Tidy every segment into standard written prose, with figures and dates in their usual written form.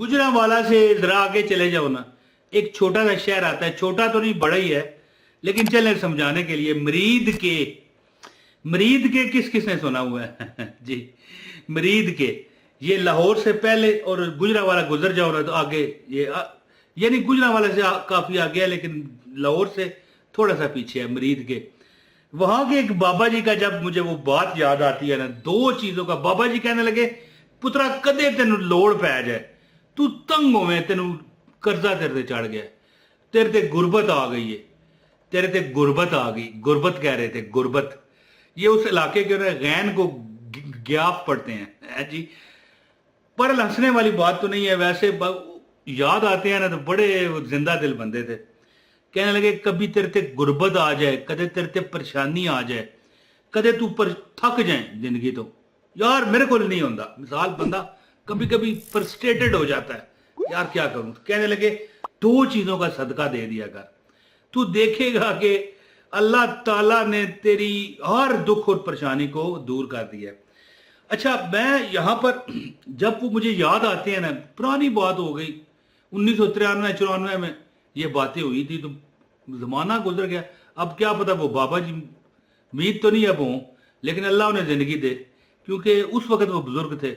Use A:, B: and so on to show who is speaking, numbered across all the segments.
A: गुजरांवाला से जरा आगे चले जाओ ना, एक छोटा सा शहर आता है, छोटा तो नहीं बड़ा ही है, लेकिन चलें समझाने के लिए। मरीद के किस किस ने सुना हुआ है जी? मरीद के ये लाहौर से पहले, और गुजरांवाला गुजर जाओ ना तो आगे ये यानी गुजरांवाला से काफी आगे है, लेकिन लाहौर से थोड़ा सा पीछे है मरीद के। वहां के एक बाबा जी का जब मुझे वो बात याद आती है ना, दो चीजों का, बाबा जी कहने लगे पुत्रा कदे तेन लोड़ पै जाए, तू तंग होवे, तेन कर्जा तेरे ते चढ़ गया, तेरे ते गुरबत आ गई है, तेरे ते गुरबत आ गई। गुरबत कह रहे थे, गुरबत। ये उस इलाके के गैन को ग्याफ पढ़ते हैं जी। पर हंसने वाली बात तो नहीं है, वैसे याद आते हैं ना तो बड़े जिंदा दिल बंदे थे। कहने लगे कभी तेरे ते गुरबत आ जाए, कदे तेरे ते परेशानी आ जाए, कदे तू पर थक जाए जिंदगी तो, यार मेरे को नहीं होता। मिसाल बंदा कभी कभी फ्रस्ट्रेटेड हो जाता है, यार क्या करूं। कहने लगे दो चीजों का सदका दे दिया कर, तू देखेगा कि अल्लाह ताला ने तेरी हर दुख और परेशानी को दूर कर दिया। अच्छा, मैं यहां पर जब वो मुझे याद आते हैं ना, पुरानी बात हो गई, 1993-94 में ये बातें हुई थी, तो जमाना गुजर गया। अब क्या पता वो बाबा जी, उम्मीद तो नहीं अब हों, लेकिन अल्लाह उन्हें जिंदगी दे, क्योंकि उस वक्त वो बुजुर्ग थे।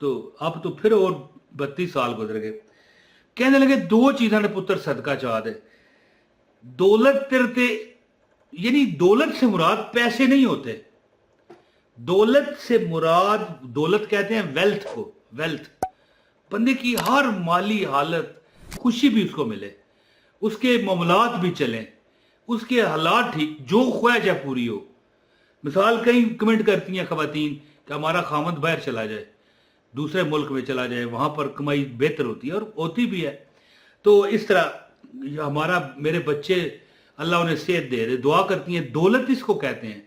A: तो अब तो फिर और 32 साल गुजर गए। कहने लगे दो चीज़ों ने पुत्र सदका चाह दे, दौलत तेरे, यानी दौलत से मुराद पैसे नहीं होते, दौलत से मुराद, दौलत कहते हैं वेल्थ को, वेल्थ, बंदे की हर माली हालत, खुशी भी उसको मिले, उसके मामलात भी चलें, उसके हालात ठीक, जो ख्वाहिश है पूरी हो। मिसाल कई कमेंट करती हैं खवातीन कि हमारा खामद बाहर चला जाए, दूसरे मुल्क में चला जाए, वहां पर कमाई बेहतर होती है, और होती भी है। तो इस तरह हमारा, मेरे बच्चे अल्लाह उन्हें सेहत दे रहे, दुआ करती हैं। दौलत इसको कहते हैं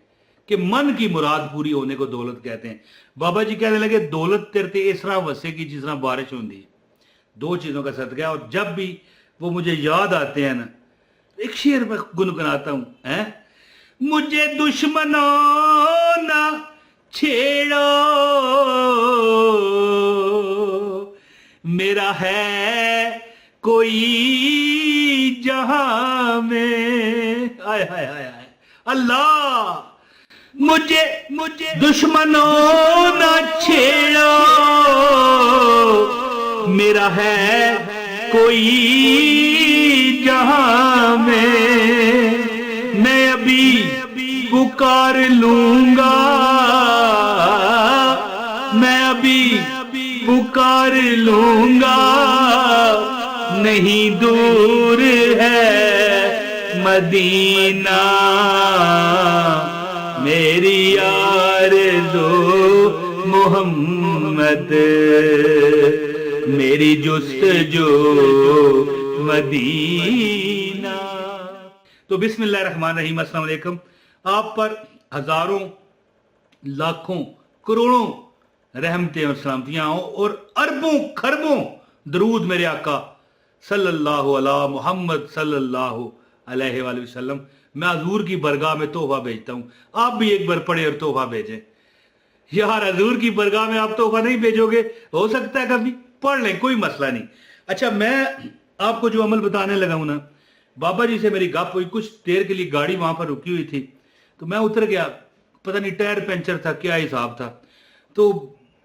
A: कि मन की मुराद पूरी होने को दौलत कहते हैं। बाबा जी कहने लगे दौलत तेरे ते इस तरह वसेगी जिस तरह बारिश होती है। दो चीजों का सदका है। और जब भी वो मुझे याद आते हैं ना, एक शेर में गुनगुनाता हूं, है मुझे दुश्मनों ना छेड़ो, मेरा है कोई जहां में, आय हाय हाय हाय अल्लाह, मुझे दुश्मनों ना छेड़ो, मेरा है कोई जहां में, मैं अभी पुकार लूंगा, मैं अभी पुकार लूंगा, नहीं दूर है मदीना, मेरी आरज़ू मोहम्मद, मेरी जुस्तजू मदीना। तो बिस्मिल्लाहिर्रहमानिर्रहीम, अस्सलाम वालेकुम। आप पर हजारों लाखों करोड़ों रहमतें और सलामतियां हो, और अरबों खरबों दरूद मेरे आका सल्लल्लाहु अला मुहम्मद सल्लल्लाहु अलैहि वसल्लम। मैं हजूर की बरगाह में तोहफा भेजता हूं, आप भी एक बार पढ़े और तोहफा भेजें। यार हजूर की बरगाह में आप तोहफा नहीं भेजोगे, हो सकता है कभी पढ़ लें, कोई मसला नहीं। अच्छा, मैं आपको जो अमल बताने लगा हूं ना, बाबा जी से मेरी गप हुई, कुछ देर के लिए गाड़ी वहां पर रुकी हुई थी, तो मैं उतर गया, पता नहीं टायर पंचर था, क्या हिसाब था। तो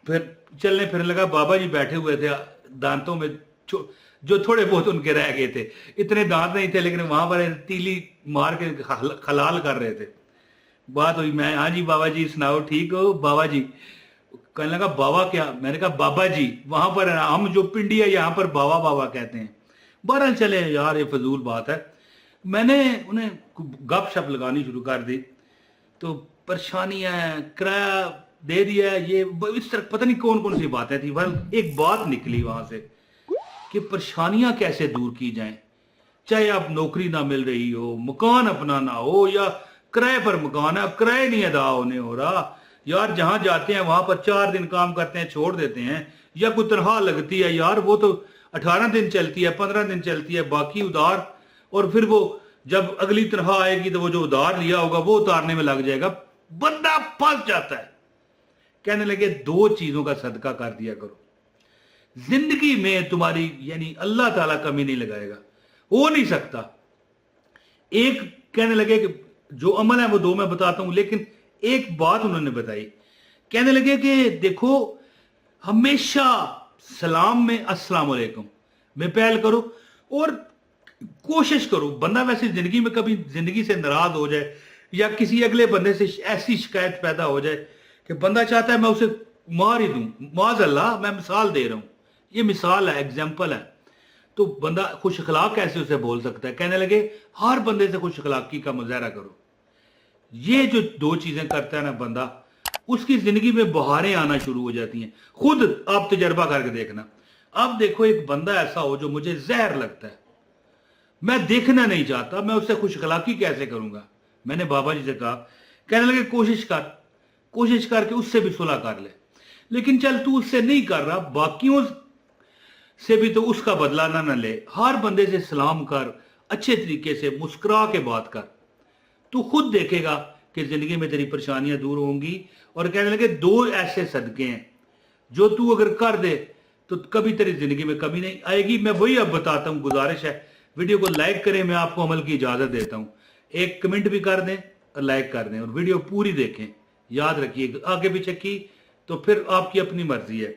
A: फिर चलने फिरने लगा, बाबा जी बैठे हुए थे, दांतों में जो थोड़े बहुत उनके रह गए थे, इतने दांत नहीं थे, लेकिन वहां पर तीली मार के खलाल कर रहे थे। बात हुई, मैं हाँ जी बाबा जी सुनाओ, ठीक हो बाबा जी? कहने लगा बाबा क्या? मैंने कहा बाबा जी, वहां पर हम जो पिंडी है यहाँ पर बाबा बाबा कहते हैं। बहरहाल चले यार, ये फजूल बात है। मैंने उन्हें गप शप लगानी शुरू कर दी, तो परेशानियां, किराया दे दिया, ये इस तरह पता नहीं कौन कौन सी बातें थी। वह एक बात निकली वहां से कि परेशानियां कैसे दूर की जाएं, चाहे आप नौकरी ना मिल रही हो, मकान अपना ना हो, या किराए पर मकान है, अब किराए नहीं अदा होने हो रहा। यार जहां जाते हैं वहां पर 4 दिन काम करते हैं, छोड़ देते हैं, या कोई तनख्वाह लगती है, यार वो तो 18 दिन चलती है, 15 दिन चलती है, बाकी उधार, और फिर वो जब अगली तनख्वाह आएगी तो वो जो उधार लिया होगा वो उतारने में लग जाएगा, बंदा फंस जाता है। कहने लगे 2 चीजों का सदका कर दिया करो। जिंदगी में तुम्हारी यानी अल्लाह ताला कमी नहीं लगाएगा, हो नहीं सकता। एक कहने लगे कि जो अमल है वो दो मैं बताता हूं, लेकिन एक बात उन्होंने बताई, कहने लगे कि देखो हमेशा सलाम में अस्सलाम वालेकुम में पहल करो और कोशिश करो। बंदा वैसे जिंदगी में कभी जिंदगी से नाराज हो जाए या किसी अगले बंदे से ऐसी शिकायत पैदा हो जाए कि बंदा चाहता है मैं उसे मार ही दूं, माज अल्लाह, मैं मिसाल दे रहा हूं, ये मिसाल है, एग्जाम्पल है, तो बंदा खुश अखलाक कैसे उसे बोल सकता है। कहने लगे हर बंदे से खुश अखलाकी का मुजाहरा करो। ये जो दो चीजें करता है ना बंदा, उसकी जिंदगी में बहारें आना शुरू हो जाती हैं। खुद आप तजर्बा करके देखना। अब देखो एक बंदा ऐसा हो जो मुझे जहर लगता है, मैं देखना नहीं चाहता, मैं उससे खुश अखलाकी कैसे करूंगा। मैंने बाबा जी से कहा, कहने लगे कोशिश करके उससे भी सुलह कर ले, लेकिन चल तू उससे नहीं कर रहा, बाकियों से भी तो उसका बदला ना ले। हर बंदे से सलाम कर, अच्छे तरीके से मुस्कुरा के बात कर, तू खुद देखेगा कि जिंदगी में तेरी परेशानियां दूर होंगी। और कहने लगे दो ऐसे सदके हैं जो तू अगर कर दे तो कभी तेरी जिंदगी में कमी नहीं आएगी। मैं वही अब बताता हूं, गुजारिश है वीडियो को लाइक करें, मैं आपको अमल की इजाजत देता हूं। एक कमेंट भी कर दें और लाइक कर दें और वीडियो पूरी देखें। याद रखिए आगे पीछे की तो फिर आपकी अपनी मर्जी है।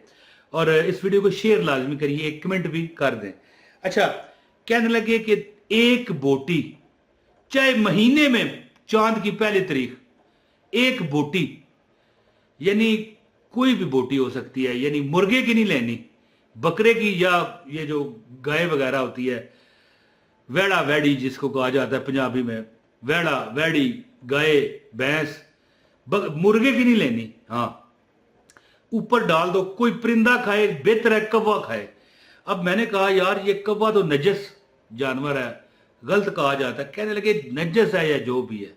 A: और इस वीडियो को शेयर लाजमी करिए, एक कमेंट भी कर दें। अच्छा, कहने लगे कि एक बोटी, चाहे महीने में चांद की पहली तारीख, एक बोटी यानी कोई भी बोटी हो सकती है, यानी मुर्गे की नहीं लेनी, बकरे की, या ये जो गाय वगैरह होती है, वेड़ा वैड़ी जिसको कहा जाता है पंजाबी में, वेड़ा वैड़ी, गाय भैंस, मुर्गे की नहीं लेनी। हाँ, ऊपर डाल दो, कोई परिंदा खाए बेहतर है कौवा खाए। अब मैंने कहा यार ये कौवा तो नजस जानवर है, गलत कहा जाता है। कहने लगे नजस है या जो भी है,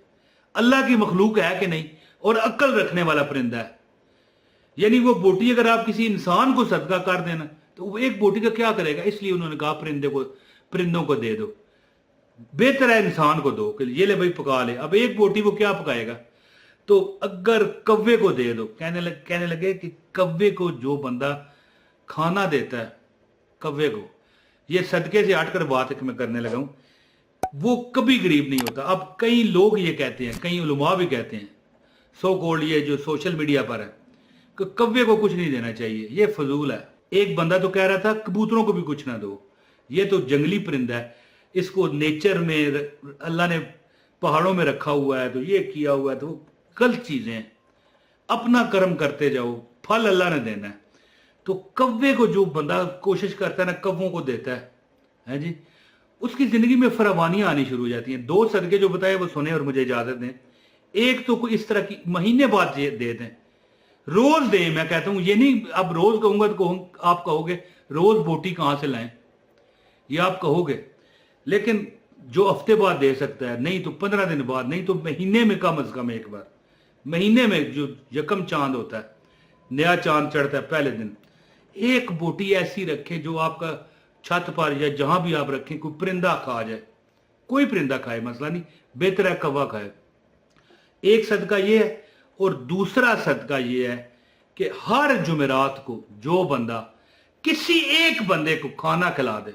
A: अल्लाह की मखलूक है कि नहीं, और अक्ल रखने वाला परिंदा है। यानी वो बोटी अगर आप किसी इंसान को सदका कर देना तो वो एक बोटी का क्या करेगा, इसलिए उन्होंने कहा परिंदों को दे दो, बेहतर है इंसान को दो कि ये ले भाई पका ले। अब एक बोटी वो क्या पकाएगा, तो अगर कव्वे को दे दो, कहने लगे कि कव्वे को जो बंदा खाना देता है कव्वे को, ये सदके से हटकर बात मैं करने लगा हूं, वो कभी गरीब नहीं होता। अब कई लोग ये कहते हैं, कई उलमा भी कहते हैं, सो कॉल्ड ये जो सोशल मीडिया पर है, कि कव्वे को कुछ नहीं देना चाहिए, ये फजूल है। एक बंदा तो कह रहा था कबूतरों को भी कुछ ना दो, ये तो जंगली परिंदा है, इसको नेचर में अल्लाह ने पहाड़ों में रखा हुआ है, तो ये किया हुआ है, तो गलत चीजें हैं। अपना कर्म करते जाओ, फल अल्लाह ने देना है। तो कव्वे को जो बंदा कोशिश करता है ना, कव्वों को देता है जी, उसकी जिंदगी में फरावानियां आनी शुरू हो जाती हैं। दो सदके जो बताए वो सुने और मुझे इजाजत दें। एक तो कोई इस तरह की महीने बाद दे दें, रोज दें। मैं कहता हूं ये नहीं अब रोज कहूंगा तो आप कहोगे रोज बोटी कहां से लाएं, ये आप कहोगे, लेकिन जो हफ्ते बाद दे सकता है, नहीं तो 15 दिन बाद, नहीं तो महीने में कम अज कम एक बार, महीने में जो यकम चांद होता है, नया चांद चढ़ता है पहले दिन, एक बोटी ऐसी रखें जो आपका छत पर या जहां भी आप रखें कोई परिंदा खा जाए। कोई परिंदा खाए मसला नहीं, बेहतर है कौवा खाए। एक सदका ये है। और दूसरा सदका ये है कि हर जुमेरात को जो बंदा किसी एक बंदे को खाना खिला दे,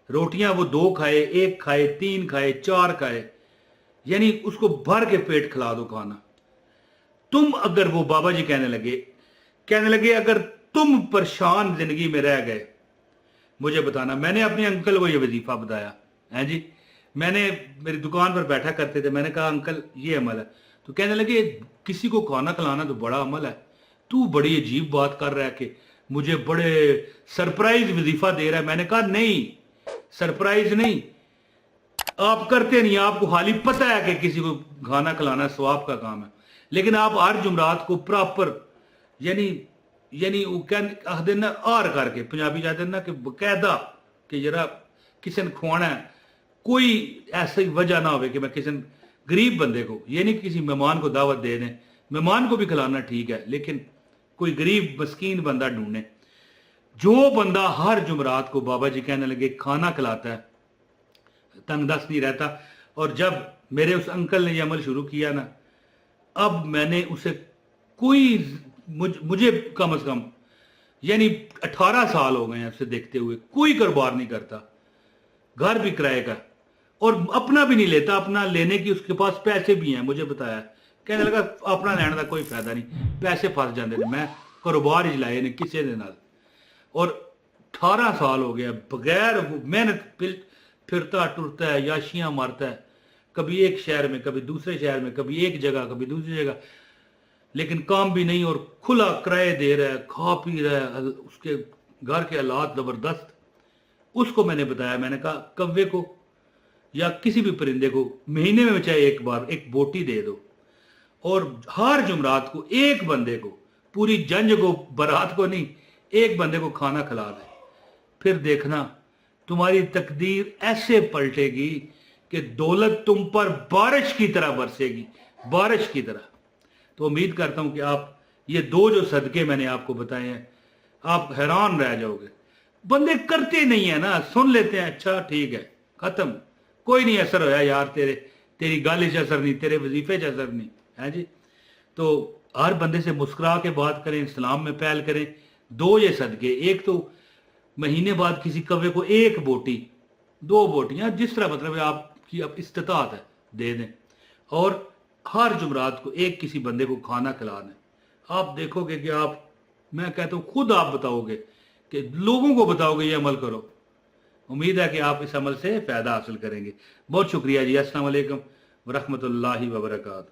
A: रोटियां वो 2 खाए, 1 खाए, 3 खाए, 4 खाए, यानी उसको भर के पेट खिला दो खाना। तुम अगर, वो बाबा जी कहने लगे अगर तुम परेशान जिंदगी में रह गए, मुझे बताना। मैंने अपने अंकल को ये वजीफा बताया है जी, मैंने मेरी दुकान पर बैठा करते थे, मैंने कहा अंकल ये अमल है, तो कहने लगे किसी को खाना खिलाना तो बड़ा अमल है, तू बड़ी अजीब बात कर रहा है कि मुझे बड़े सरप्राइज वजीफा दे रहा है। मैंने कहा नहीं, सरप्राइज नहीं, आप करते नहीं, आपको खाली पता है कि किसी को खाना खिलाना सवाब का काम है, लेकिन आप हर जुमरात को प्रॉपर यानी वो कहते ना आर करके, पंजाबी जाते ना कि बकायदा कि जरा किसी ने खुआना है, कोई ऐसी वजह ना हो कि मैं किसी गरीब बंदे को, ये नहीं किसी मेहमान को दावत दे दें, मेहमान को भी खिलाना ठीक है, लेकिन कोई गरीब मस्कीन बंदा ढूंढे। जो बंदा हर जुमरात को, बाबा जी कहने लगे, खाना खिलाता है, तंगदस्त नहीं रहता। और जब मेरे उस अंकल ने यह अमल शुरू किया ना, अब मैंने उसे कोई मुझे कम से कम یعنی 18 سال ہو گئے ہیں اسے دیکھتے ہوئے، کوئی کاروبار نہیں کرتا، گھر بھی کرائے کا، اور اپنا بھی نہیں لیتا، اپنا لینے کی اس کے پاس پیسے بھی ہیں، مجھے بتایا، کہنے لگا اپنا لینے کا کوئی فائدہ نہیں، پیسے پھنس جاندے نے، میں کاروبار ہی لائے نہیں کسی دے نال، اور 18 سال ہو گیا بغیر محنت پھرتا ٹرتا ہے، یاشیاں مارتا ہے، کبھی ایک شہر میں، کبھی دوسرے شہر میں، کبھی ایک جگہ، کبھی دوسری جگہ، لیکن کام بھی نہیں، اور کھلا کرائے دے رہا ہے، کھا پی رہا ہے، اس کے گھر کے حالات زبردست۔ اس کو میں نے بتایا، میں نے کہا کوے کو یا کسی بھی پرندے کو مہینے میں چاہے ایک بار ایک بوٹی دے دو، اور ہر جمعرات کو ایک بندے کو، پوری جنج کو، برات کو نہیں، ایک بندے کو کھانا کھلا دے، پھر دیکھنا تمہاری تقدیر ایسے پلٹے گی کہ دولت تم پر بارش کی طرح برسے گی، بارش کی طرح۔ تو امید کرتا ہوں کہ آپ یہ دو جو صدقے میں نے آپ کو بتائے ہیں، آپ حیران رہ جاؤ گے۔ بندے کرتے نہیں ہیں نا، سن لیتے ہیں، اچھا ٹھیک ہے، ختم، کوئی نہیں اثر ہویا یار، تیری گل چ اثر نہیں، تیرے وظیفے چ اثر نہیں ہے جی۔ تو ہر بندے سے مسکرا کے بات کریں، اسلام میں پہل کریں۔ دو یہ صدقے، ایک تو مہینے بعد کسی کوے کو ایک بوٹی، 2 بوٹیاں، جس طرح مطلب ہے آپ کی اب استطاعت ہے دے دیں، اور ہر جمعرات کو ایک کسی بندے کو کھانا کھلا دیں۔ آپ دیکھو گے کہ آپ، میں کہتا ہوں خود آپ بتاؤ گے کہ لوگوں کو بتاؤ گے یہ عمل کرو۔ امید ہے کہ آپ اس عمل سے فائدہ حاصل کریں گے۔ بہت شکریہ جی، السلام علیکم ورحمۃ اللہ وبرکاتہ۔